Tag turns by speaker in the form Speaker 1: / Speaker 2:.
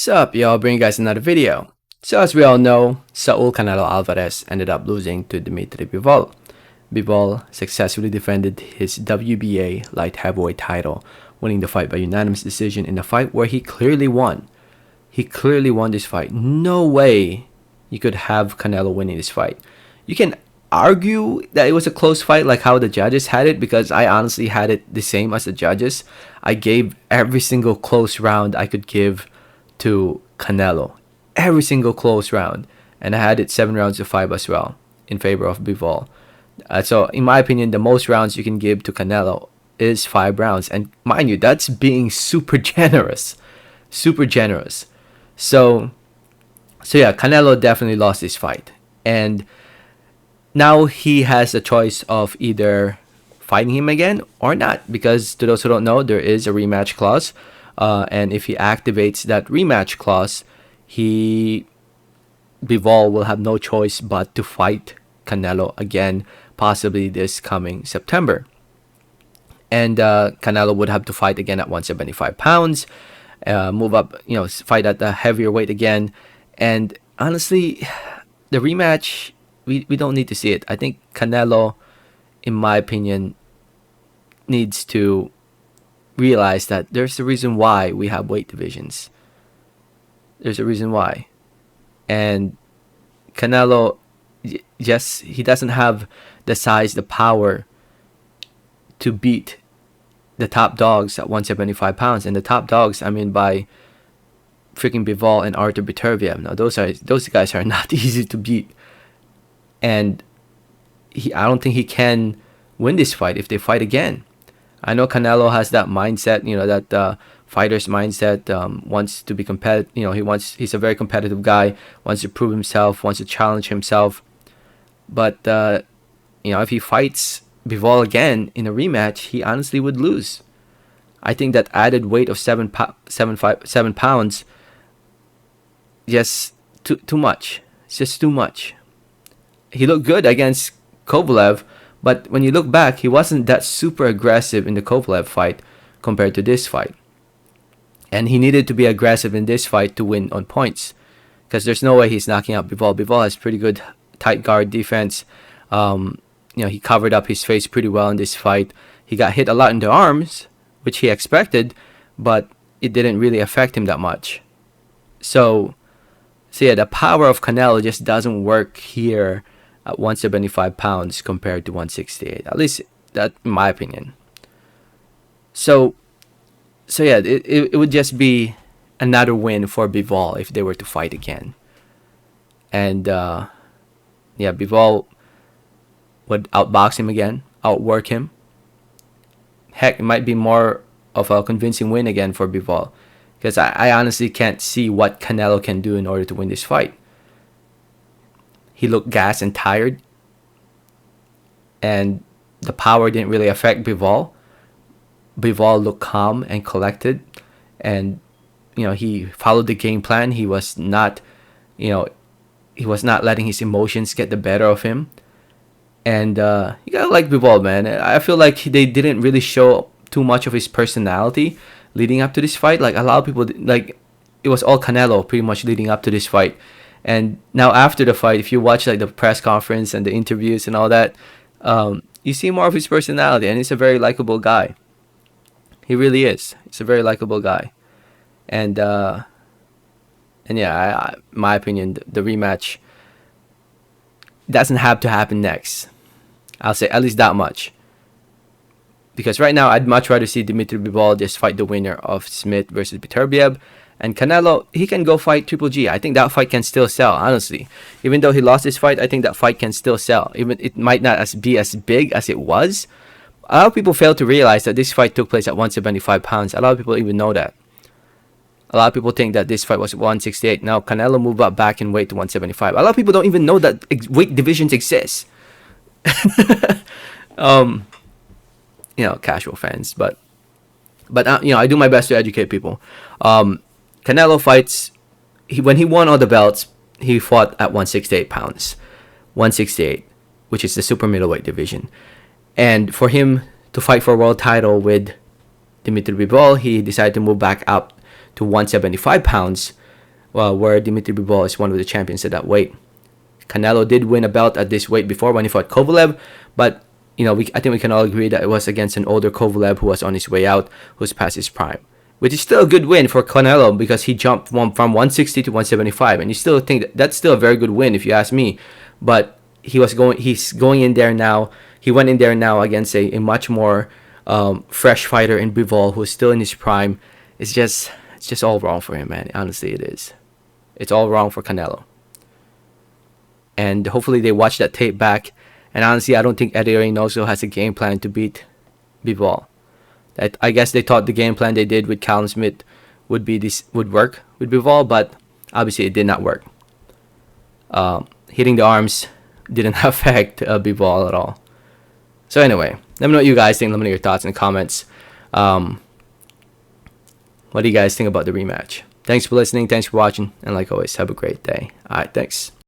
Speaker 1: Sup, y'all, bring you guys another video. So as we all know, Saul Canelo Alvarez ended up losing to Dmitry Bivol. Bivol successfully defended his WBA light heavyweight title, winning the fight by unanimous decision in a fight where he clearly won. He clearly won this fight. No way you could have Canelo winning this fight. You can argue that it was a close fight like how the judges had it, because I honestly had it the same as the judges. I gave every single close round I could give to Canelo. Every single close round. And I had it 7 rounds to 5 as well in favor of Bivol. So in my opinion, the most rounds you can give to Canelo is 5 rounds. And mind you, that's being super generous. Super generous. So yeah, Canelo definitely lost this fight. And now he has a choice of either fighting him again or not. Because to those who don't know, there is a rematch clause. And if he activates that rematch clause, Bivol will have no choice but to fight Canelo again, possibly this coming September. And Canelo would have to fight again at 175 pounds, move up, fight at the heavier weight again. And honestly, the rematch, we don't need to see it. I think Canelo, in my opinion, needs to realize that there's a reason why we have weight divisions. There's a reason why. And Canelo, yes, he doesn't have the size, the power to beat the top dogs at 175 pounds. And the top dogs, I mean, by freaking Bivol and Artur Beterbiev. Now, those guys are not easy to beat. And I don't think he can win this fight if they fight again. I know Canelo has that mindset, that fighter's mindset, wants to be competitive. He's a very competitive guy, wants to prove himself, wants to challenge himself. But, if he fights Bivol again in a rematch, he honestly would lose. I think that added weight of 7 pounds, just too much. It's just too much. He looked good against Kovalev, but when you look back, he wasn't that super aggressive in the Kovalev fight compared to this fight. And he needed to be aggressive in this fight to win on points, because there's no way he's knocking out Bivol. Bivol has pretty good tight guard defense. He covered up his face pretty well in this fight. He got hit a lot in the arms, which he expected, but it didn't really affect him that much. So yeah, the power of Canelo just doesn't work here at 175 pounds compared to 168. At least that, in my opinion. So yeah, it would just be another win for Bivol if they were to fight again. And Bivol would outbox him again, outwork him. Heck, it might be more of a convincing win again for Bivol, because I honestly can't see what Canelo can do in order to win this fight. He looked gassed and tired, and the power didn't really affect Bivol. Bivol looked calm and collected, and he followed the game plan. He was not letting his emotions get the better of him. And you gotta like Bivol, man. I feel like they didn't really show too much of his personality leading up to this fight. Like, a lot of people, like, it was all Canelo pretty much leading up to this fight. And now after the fight, if you watch like the press conference and the interviews and all that, you see more of his personality, and he's a very likable guy. He really is. He's a very likable guy. And yeah, in my opinion, the rematch doesn't have to happen next. I'll say at least that much. Because right now, I'd much rather see Dmitry Bivol just fight the winner of Smith versus Beterbiev. And Canelo, he can go fight Triple G. I think that fight can still sell, honestly. Even though he lost this fight, I think that fight can still sell. Even it might not be as big as it was. A lot of people fail to realize that this fight took place at 175 pounds. A lot of people even know that. A lot of people think that this fight was 168. Now, Canelo moved up back in weight to 175. A lot of people don't even know that weight divisions exist. Casual fans. But I do my best to educate people. Canelo fights, when he won all the belts, he fought at 168 pounds. 168, which is the super middleweight division. And for him to fight for a world title with Dmitry Bivol, he decided to move back up to 175 pounds, where Dmitry Bivol is one of the champions at that weight. Canelo did win a belt at this weight before when he fought Kovalev, but I think we can all agree that it was against an older Kovalev who was on his way out, who's past his prime. Which is still a good win for Canelo because he jumped from 160 to 175, and you still think that's still a very good win if you ask me. But he's going in there now. He went in there now against a much more fresh fighter in Bivol who's still in his prime. It's just all wrong for him, man. Honestly, it is. It's all wrong for Canelo. And hopefully they watch that tape back. And honestly, I don't think Eddie Reynoso has a game plan to beat Bivol. I guess they thought the game plan they did with Callum Smith would work with Bivol, but obviously it did not work. Hitting the arms didn't affect Bivol at all. So anyway, let me know what you guys think. Let me know your thoughts in the comments. What do you guys think about the rematch? Thanks for listening. Thanks for watching. And like always, have a great day. All right, thanks.